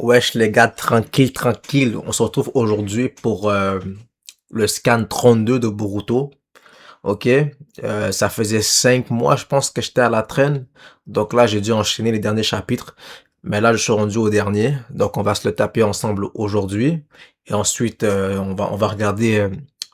Wesh les gars, tranquille, tranquille. On se retrouve aujourd'hui pour le scan 32 de Boruto. Ok. Ça faisait 5 mois, je pense que j'étais à la traîne. Donc là, j'ai dû enchaîner les derniers chapitres. Mais là, je suis rendu au dernier. Donc on va se le taper ensemble aujourd'hui. Et ensuite, on va regarder.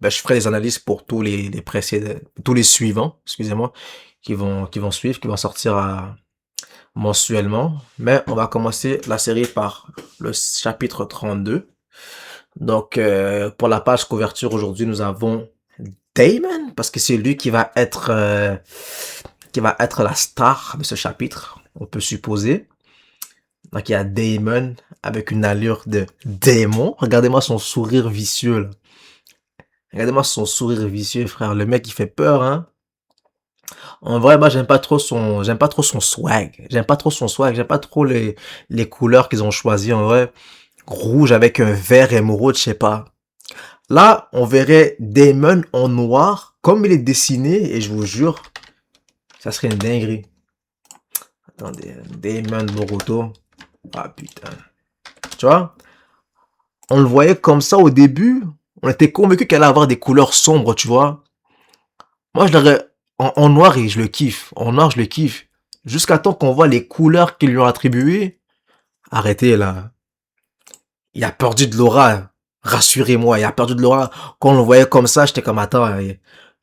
Je ferai les analyses pour tous les précédents, tous les suivants, excusez-moi, qui vont suivre, qui vont sortir mensuellement. Mais on va commencer la série par le chapitre 32. Donc, pour la page couverture aujourd'hui, nous avons Damon, parce que c'est lui qui va être la star de ce chapitre, on peut supposer. Donc, il y a Damon avec une allure de démon. Regardez-moi son sourire vicieux, là. Regardez-moi son sourire vicieux, frère. Le mec, il fait peur, hein. En vrai, moi, j'aime pas trop son swag. J'aime pas trop son swag. J'aime pas trop les couleurs qu'ils ont choisies, en vrai. Rouge avec un vert émeraude, je sais pas. Là, on verrait Damon en noir, comme il est dessiné, et je vous jure, ça serait une dinguerie. Attendez, Damon Boruto. Ah putain. Tu vois, on le voyait comme ça au début, on était convaincu qu'elle allait avoir des couleurs sombres, tu vois. Moi, je l'aurais en noir et je le kiffe. En noir, je le kiffe. Jusqu'à temps qu'on voit les couleurs qu'ils lui ont attribuées. Arrêtez là. Il a perdu de l'aura. Rassurez-moi, il a perdu de l'aura. Quand on le voyait comme ça, j'étais comme, attends,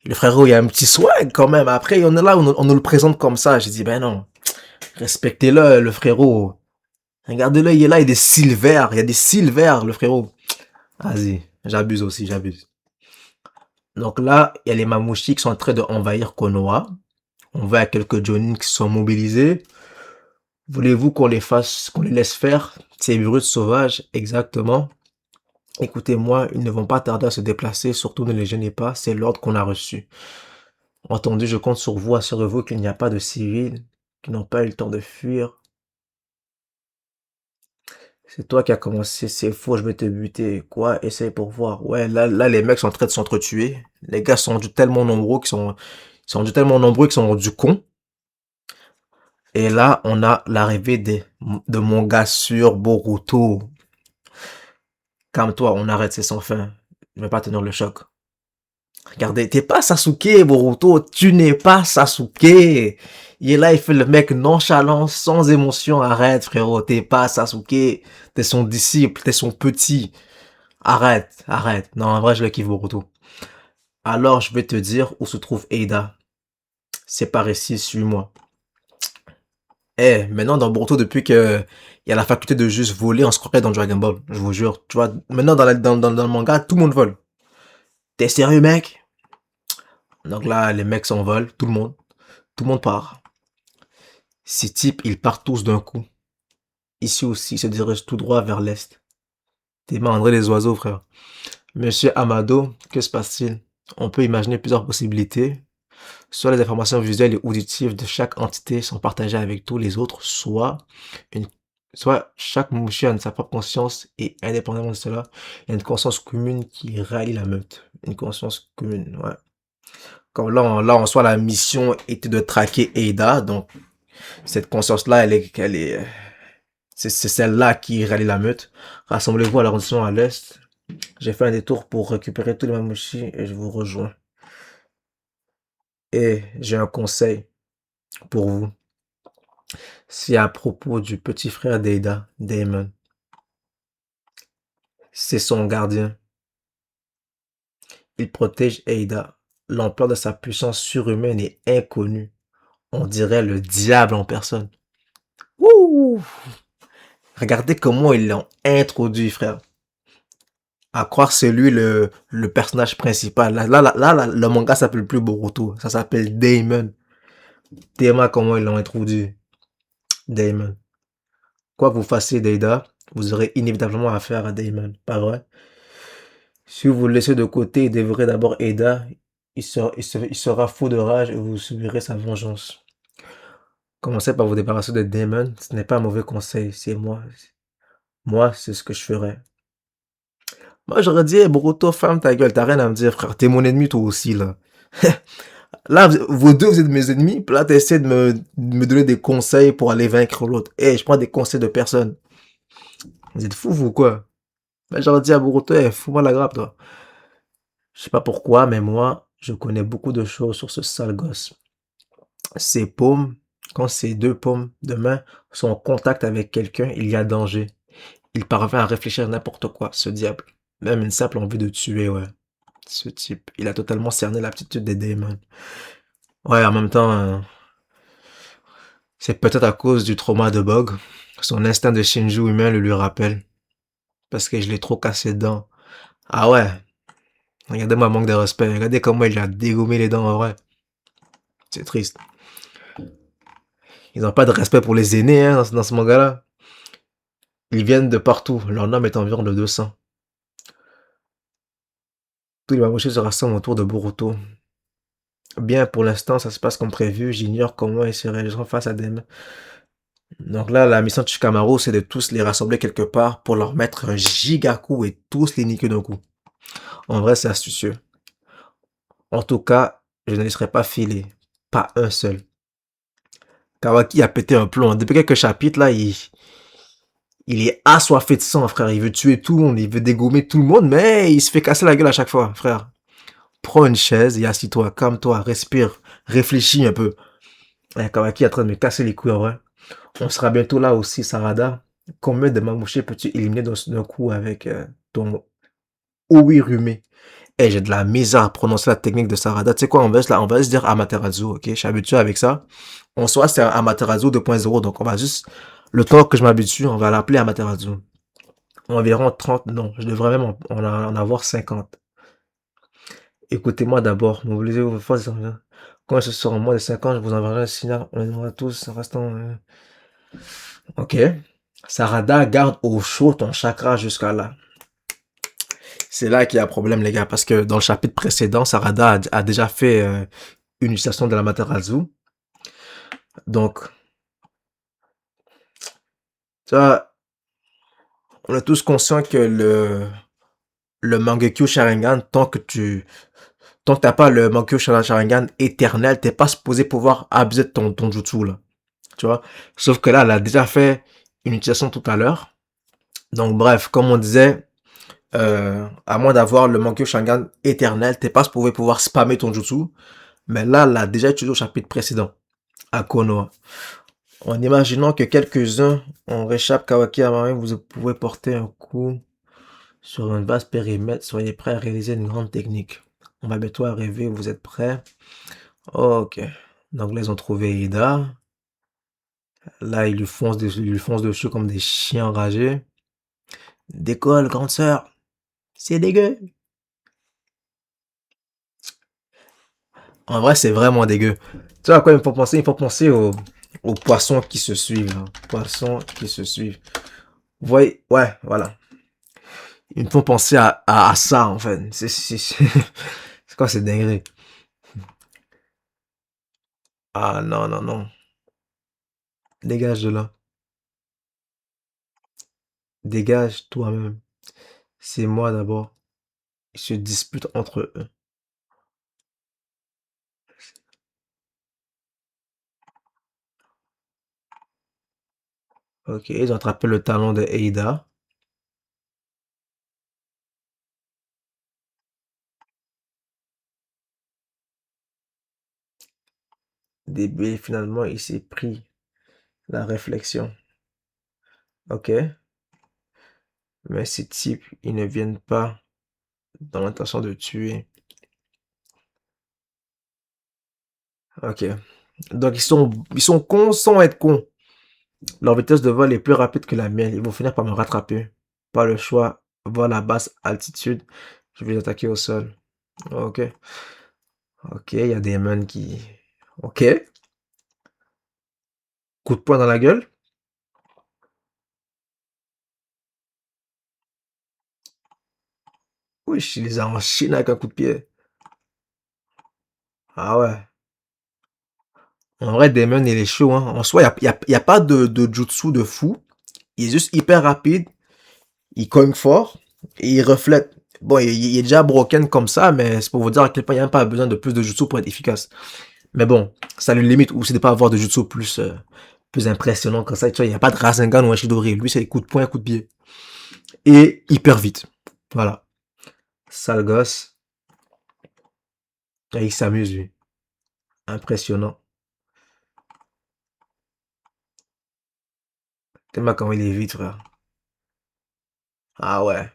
le frérot, il y a un petit swag quand même. Après, on est là, on nous le présente comme ça. J'ai dit, ben non, respectez-le, le frérot. Regardez-le, il est là, il y a des silver. Il y a des silver, le frérot. Vas-y, j'abuse aussi, j'abuse. Donc là, il y a les Mamouchi qui sont en train d'envahir Konoha. On voit quelques Jonin qui sont mobilisés. Voulez-vous qu'on les laisse faire ces brutes sauvages? Exactement. Écoutez-moi, ils ne vont pas tarder à se déplacer, surtout ne les gênez pas, c'est l'ordre qu'on a reçu. Entendu, je compte sur vous, assurez-vous qu'il n'y a pas de civils qui n'ont pas eu le temps de fuir. C'est toi qui as commencé, c'est faux, je vais te buter. Quoi? Essaye pour voir. Ouais, là, les mecs sont en train de s'entretuer. Les gars sont rendus tellement nombreux ils sont rendus tellement nombreux qu'ils sont rendus cons. Et là, on a l'arrivée de mon gars sur Boruto. Calme-toi, on arrête, c'est sans fin. Je vais pas tenir le choc. Regardez, t'es pas Sasuke, Boruto. Tu n'es pas Sasuke. Il est là, il fait le mec nonchalant, sans émotion. Arrête, frérot. T'es pas Sasuke. T'es son disciple, t'es son petit. Arrête, arrête. Non, en vrai, je le kiffe, Boruto. Alors, je vais te dire où se trouve Eida. C'est par ici, suis-moi. Maintenant, dans Boruto, depuis que il y a la faculté de juste voler, on se croirait dans Dragon Ball. Je vous jure. Tu vois, maintenant, dans le manga, tout le monde vole. T'es sérieux, mec? Donc là, les mecs s'envolent, tout le monde. Tout le monde part. Ces types, ils partent tous d'un coup. Ici aussi, ils se dirigent tout droit vers l'est. T'es André les oiseaux, frère. Monsieur Amado, que se passe-t-il? On peut imaginer plusieurs possibilités. Soit les informations visuelles et auditives de chaque entité sont partagées avec tous les autres, une, soit chaque Mushin a sa propre conscience et indépendamment de cela, il y a une conscience commune qui rallie la meute. Une conscience commune, ouais. Comme là, en soi, la mission était de traquer Ada, donc cette conscience-là, c'est celle-là qui rallie la meute. Rassemblez-vous à l'arrondissement à l'est. J'ai fait un détour pour récupérer tous les mamouchis et je vous rejoins. Et j'ai un conseil pour vous. C'est à propos du petit frère d'Ada, Damon. C'est son gardien. Il protège Ada. L'ampleur de sa puissance surhumaine est inconnue. On dirait le diable en personne. Ouh! Regardez comment ils l'ont introduit, frère. À croire c'est lui le personnage principal. Le manga s'appelle plus Boruto. Ça s'appelle Damon. Tellement comment ils l'ont introduit. Damon. Quoi que vous fassiez d'Ada, vous aurez inévitablement affaire à Damon. Pas vrai? Si vous le laissez de côté et dévorez d'abord Ada, il sera fou de rage et vous subirez sa vengeance. Commencez par vous débarrasser de Damon. Ce n'est pas un mauvais conseil. C'est moi. Moi, c'est ce que je ferais. Moi, j'aurais dit, hey, Boruto, ferme ta gueule, t'as rien à me dire, frère. T'es mon ennemi, toi aussi, là. Là, vous deux, vous êtes mes ennemis, puis là, t'essaies de me donner des conseils pour aller vaincre l'autre. Eh, je prends des conseils de personne. Vous êtes fous, vous, ou quoi? Ben, j'aurais dit à Boruto, eh, fous-moi la grappe, toi. Je sais pas pourquoi, mais moi, je connais beaucoup de choses sur ce sale gosse. Ses paumes, quand ses deux paumes de main sont en contact avec quelqu'un, il y a danger. Il parvient à réfléchir à n'importe quoi, ce diable. Même une simple envie de tuer, ouais. Ce type, il a totalement cerné l'aptitude des démons. Ouais, en même temps, c'est peut-être à cause du trauma de Bog. Son instinct de Shinju humain le lui rappelle. Parce que je l'ai trop cassé dedans. Ah ouais, regardez mon manque de respect. Regardez comment il a dégommé les dents en vrai. C'est triste. Ils n'ont pas de respect pour les aînés hein, dans ce manga-là. Ils viennent de partout. Leur nombre est environ de 200. Tous les Mamoshi se rassemblent autour de Boruto. Bien, pour l'instant, ça se passe comme prévu. J'ignore comment ils se réagiront face à Dem. Donc là, la mission de Shikamaru, c'est de tous les rassembler quelque part pour leur mettre un giga coup et tous les niquer d'un coup. En vrai, c'est astucieux. En tout cas, je ne laisserai pas filer. Pas un seul. Kawaki a pété un plomb. Depuis quelques chapitres, là, il est assoiffé de sang, frère. Il veut tuer tout le monde, il veut dégommer tout le monde, mais il se fait casser la gueule à chaque fois, frère. Prends une chaise et assis-toi, calme-toi, respire, réfléchis un peu. Eh, Kawaki est en train de me casser les couilles, en vrai. On sera bientôt là aussi, Sarada. Combien de Mamouché peux-tu éliminer d'un coup avec ton Oirumé? Eh, j'ai de la misère à prononcer la technique de Sarada. Tu sais quoi, on va se dire Amaterasu, ok? Je suis habitué avec ça. En soi, c'est un Amaterasu 2.0, donc on va juste, le temps que je m'habitue, on va l'appeler Amaterasu. Environ 30, non, je devrais même en avoir 50. Écoutez-moi d'abord, mobilisez vos forces. Quand ce sera moins de 50, je vous enverrai un signal. On les envoie tous, restant. Ok. Sarada garde au chaud ton chakra jusqu'à là. C'est là qu'il y a un problème, les gars, parce que dans le chapitre précédent, Sarada a déjà fait une utilisation de la Materazu. Donc, tu vois, on est tous conscients que le Mangekyo Sharingan, tant que t'as pas le Mangekyo Sharingan éternel, t'es pas supposé pouvoir abuser de ton jutsu, là. Tu vois? Sauf que là, elle a déjà fait une utilisation tout à l'heure. Donc, bref, comme on disait, à moins d'avoir le Mangekyo Sharingan éternel, t'es pas supposé pouvoir spammer ton jutsu. Mais là, elle l'a déjà utilisé au chapitre précédent, à Konoha. En imaginant que quelques-uns en réchappent Kawaki Amame, vous pouvez porter un coup sur un vaste périmètre. Soyez prêts à réaliser une grande technique. On va bientôt arriver, vous êtes prêts? Ok. Donc là, ils ont trouvé Ida. Là, ils lui foncent dessus comme des chiens enragés. Décolle, grande sœur. C'est dégueu. En vrai, c'est vraiment dégueu. Tu vois à quoi il me faut penser? Il faut penser aux poissons qui se suivent. Hein. Poissons qui se suivent. Vous voyez? Ouais, voilà. Ils me font penser à ça, en fait. C'est quoi cette dinguerie? Ah non, non, non. Dégage de là. Dégage toi-même. C'est moi d'abord. Ils se disputent entre eux. Ok, ils ont attrapé le talon de Eida. Débile, finalement, il s'est pris la réflexion. Ok, mais ces types, ils ne viennent pas dans l'intention de tuer. Ok, donc ils sont cons sans être cons. Leur vitesse de vol est plus rapide que la mienne. Ils vont finir par me rattraper. Pas le choix. Vol à basse altitude. Je vais les attaquer au sol. Ok. Ok, il y a des men qui... Ok. Coup de poing dans la gueule. Oui, je les ai en Chine avec un coup de pied. Ah ouais. En vrai, Damon, il est chaud. Hein. En soi, y a pas de jutsu de fou. Il est juste hyper rapide. Il cogne fort. Et il reflète. Bon, il est déjà broken comme ça, mais c'est pour vous dire à quel point il n'y a même pas besoin de plus de jutsu pour être efficace. Mais bon, ça a une limite aussi de pas avoir de jutsu plus plus impressionnant que ça. Tu vois, il n'y a pas de Rasengan ou un Chidori. Lui, c'est coup de poing, coup de pied. Et hyper vite. Voilà. Sale gosse. Et il s'amuse, lui. Impressionnant. Tellement comment il est vite, frère. Ah ouais.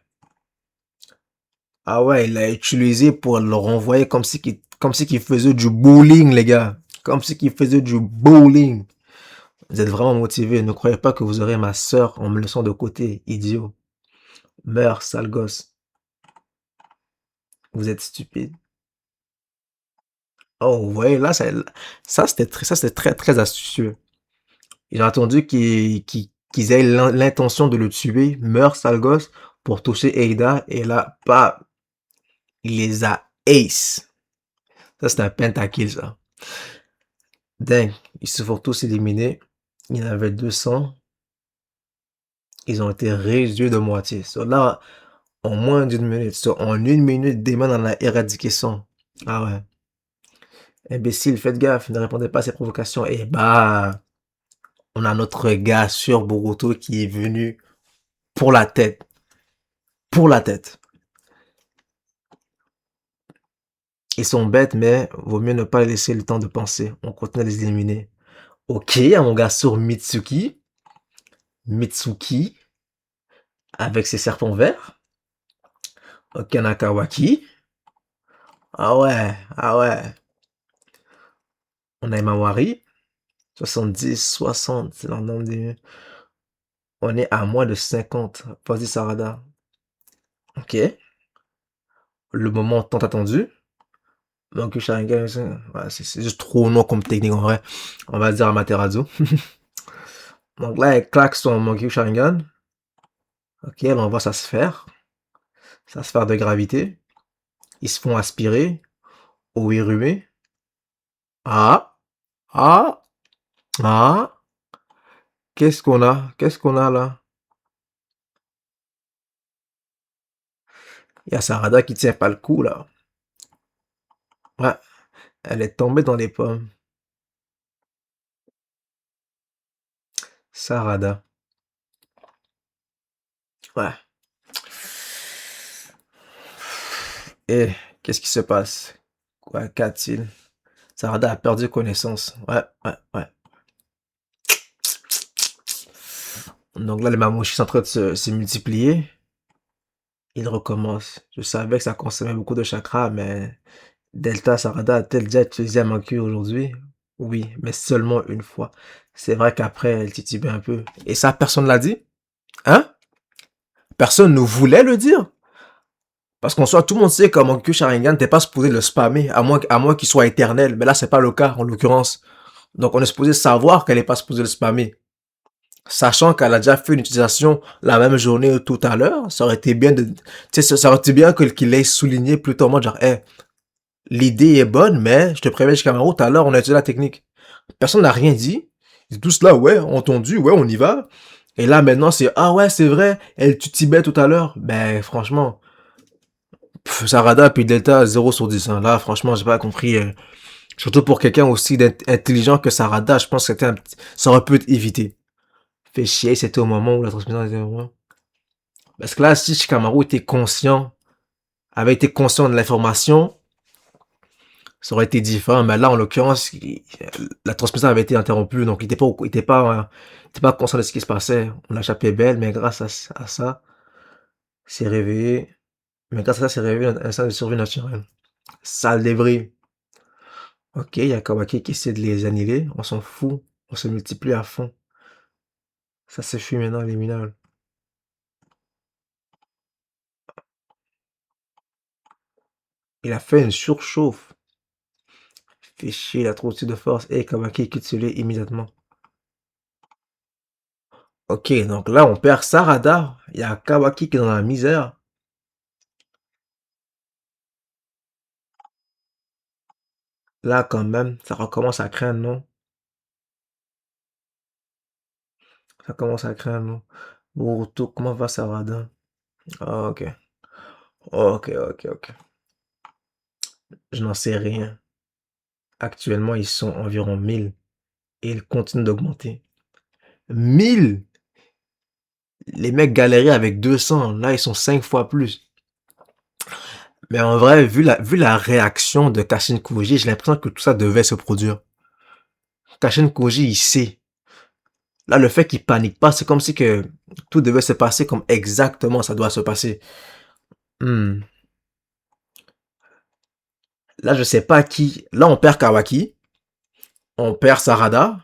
Ah ouais, il l'a utilisé pour le renvoyer comme si qu'il faisait du bowling, les gars. Comme si qu'il faisait du bowling. Vous êtes vraiment motivés. Ne croyez pas que vous aurez ma sœur en me laissant de côté, idiot. Meurs, sale gosse. Vous êtes stupide. Oh, vous voyez, là, ça, c'était très, très astucieux. Ils ont attendu qu'ils aient l'intention de le tuer, meurt, sale gosse, pour toucher Eida, et là, bah, il les a ace. Ça, c'est un pentakill, ça. Dingue. Ils se font tous éliminer. Il y en avait 200. Ils ont été réduits de moitié. So, là, en moins d'une minute. So, en une minute, Damon en a éradiqué 100. Ah ouais. Imbécile, faites gaffe, ne répondez pas à ces provocations. Et bah, on a notre gars sur Boruto qui est venu pour la tête. Pour la tête. Ils sont bêtes, mais vaut mieux ne pas laisser le temps de penser. On continue à les éliminer. Ok, à mon gars sur Mitsuki. Mitsuki, avec ses serpents verts. Ok, Nakawaki. Ah ouais, ah ouais. On a Imawari. 70, 60, c'est leur nombre des... On est à moins de 50. Vas-y, Sarada. Ok. Le moment tant attendu. Donc, Sharingan, ouais, c'est juste trop long comme technique en vrai. On va dire Amaterasu. Donc là, elle claque son Monkey Sharingan. Ok, elle envoie sa sphère de gravité. Ils se font aspirer. Oirumi. Ah, ah, ah. Qu'est-ce qu'on a? Qu'est-ce qu'on a là? Il y a Sarada qui tient pas le coup là. Ouais, elle est tombée dans les pommes. Sarada. Ouais. Et qu'est-ce qui se passe? Quoi qu'a-t-il? Sarada a perdu connaissance. Ouais, ouais, ouais. Donc là, les mamouchis sont en train de se multiplier. Il recommence. Je savais que ça consommait beaucoup de chakras, mais Delta Sarada a-t-elle déjà utilisé Mankyu aujourd'hui? Oui, mais seulement une fois. C'est vrai qu'après, elle titubait un peu. Et ça, personne l'a dit? Hein? Personne ne voulait le dire? Parce qu'en soi, tout le monde sait qu'un Mankyu Sharingan, t'es pas supposé le spammer, à moins qu'il soit éternel. Mais là, c'est pas le cas, en l'occurrence. Donc, on est supposé savoir qu'elle est pas supposée le spammer. Sachant qu'elle a déjà fait une utilisation la même journée tout à l'heure, ça aurait été bien de, tu sais, ça aurait été bien qu'il l'ait souligné plutôt en mode genre, hey, l'idée est bonne, mais je te préviens, Shikamaru, tout à l'heure, on a utilisé la technique. Personne n'a rien dit. Ils sont tous là, ouais, entendu, ouais, on y va. Et là, maintenant, c'est, ah ouais, c'est vrai, elle tue Tibet tout à l'heure. Ben, franchement, Sarada puis Delta 0 sur 10. Hein. Là, franchement, j'ai pas compris. Surtout pour quelqu'un aussi intelligent que Sarada, je pense que ça aurait pu être évité. Fait chier, c'était au moment où la transmission était au moment. Parce que là, si Shikamaru avait été conscient de l'information, ça aurait été différent. Mais là, en l'occurrence, la transmission avait été interrompue, donc il était pas conscient de ce qui se passait. On a échappé belle, mais grâce à ça, c'est réveillé. Mais grâce à ça, c'est réveillé un instinct de survie naturelle. Sale débris. Ok, il y a Kawaki qui essaie de les annihiler. On s'en fout. On se multiplie à fond. Ça se fuit maintenant, les minables. Il a fait une surchauffe. Fait chier, il a trop de force. Et Kawaki quitte celui immédiatement. Ok, donc là, on perd Sarada. Il y a Kawaki qui est dans la misère. Là, quand même, ça recommence à craindre, non? Ça commence à craindre, non? Boruto, comment va Sarada? Ah, ok. Ok, ok, ok. Je n'en sais rien. Actuellement, ils sont environ 1000 et ils continuent d'augmenter. 1000. Les mecs galéraient avec 200. Là, ils sont 5 fois plus. Mais en vrai, vu la réaction de Kashin Koji, j'ai l'impression que tout ça devait se produire. Kashin Koji, il sait. Là, le fait qu'il panique pas, c'est comme si que tout devait se passer comme exactement ça doit se passer. Hmm. Là, je sais pas qui. Là, on perd Kawaki. On perd Sarada.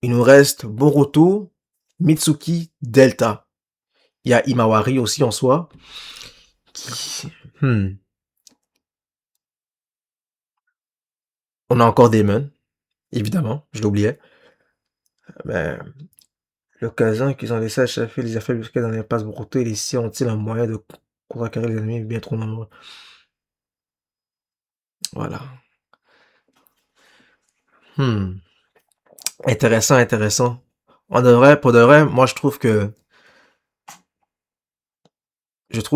Il nous reste Boruto, Mitsuki, Delta. Il y a Imawari aussi en soi. Hmm. On a encore Damon, évidemment, je l'oubliais. Mais l'occasion qu'ils ont laissé échapper les affaires busquées dans l'impasse Boruto et les six ont-ils un moyen de contrecarrer les ennemis bien trop nombreux? Voilà. Hmm. Intéressant, intéressant. Pour de vrai, moi je trouve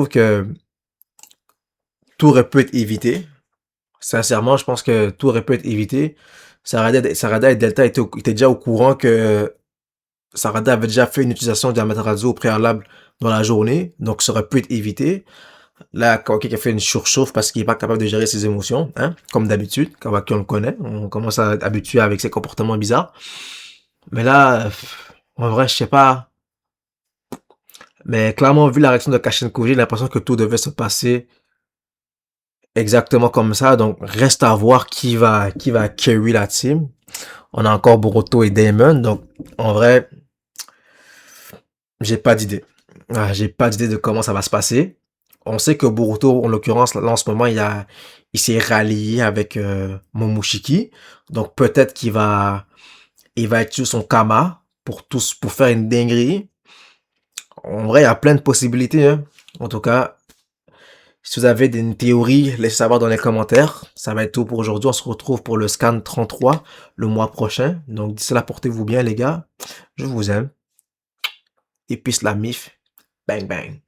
que tout aurait pu être évité. Sincèrement, je pense que tout aurait pu être évité. Sarada et Delta étaient déjà au courant que Sarada avait déjà fait une utilisation d'Amaterasu au préalable dans la journée, donc ça aurait pu être évité. Là, Kawaki a fait une surchauffe parce qu'il est pas capable de gérer ses émotions, hein, comme d'habitude. Kawaki, on le connaît, on commence à habituer avec ses comportements bizarres. Mais là, en vrai, je sais pas. Mais clairement, vu la réaction de Kashin Koji, j'ai l'impression que tout devait se passer exactement comme ça. Donc, reste à voir qui va carry la team. On a encore Boruto et Damon. Donc, en vrai, j'ai pas d'idée. Ah, j'ai pas d'idée de comment ça va se passer. On sait que Boruto, en l'occurrence, là, en ce moment, il s'est rallié avec Momoshiki. Donc, peut-être il va être sur son Kama pour faire une dinguerie. En vrai, il y a plein de possibilités, hein. En tout cas, si vous avez une théorie, laissez savoir dans les commentaires. Ça va être tout pour aujourd'hui. On se retrouve pour le scan 33 le mois prochain. Donc d'ici là, portez-vous bien les gars. Je vous aime. Et peace la mif. Bang bang.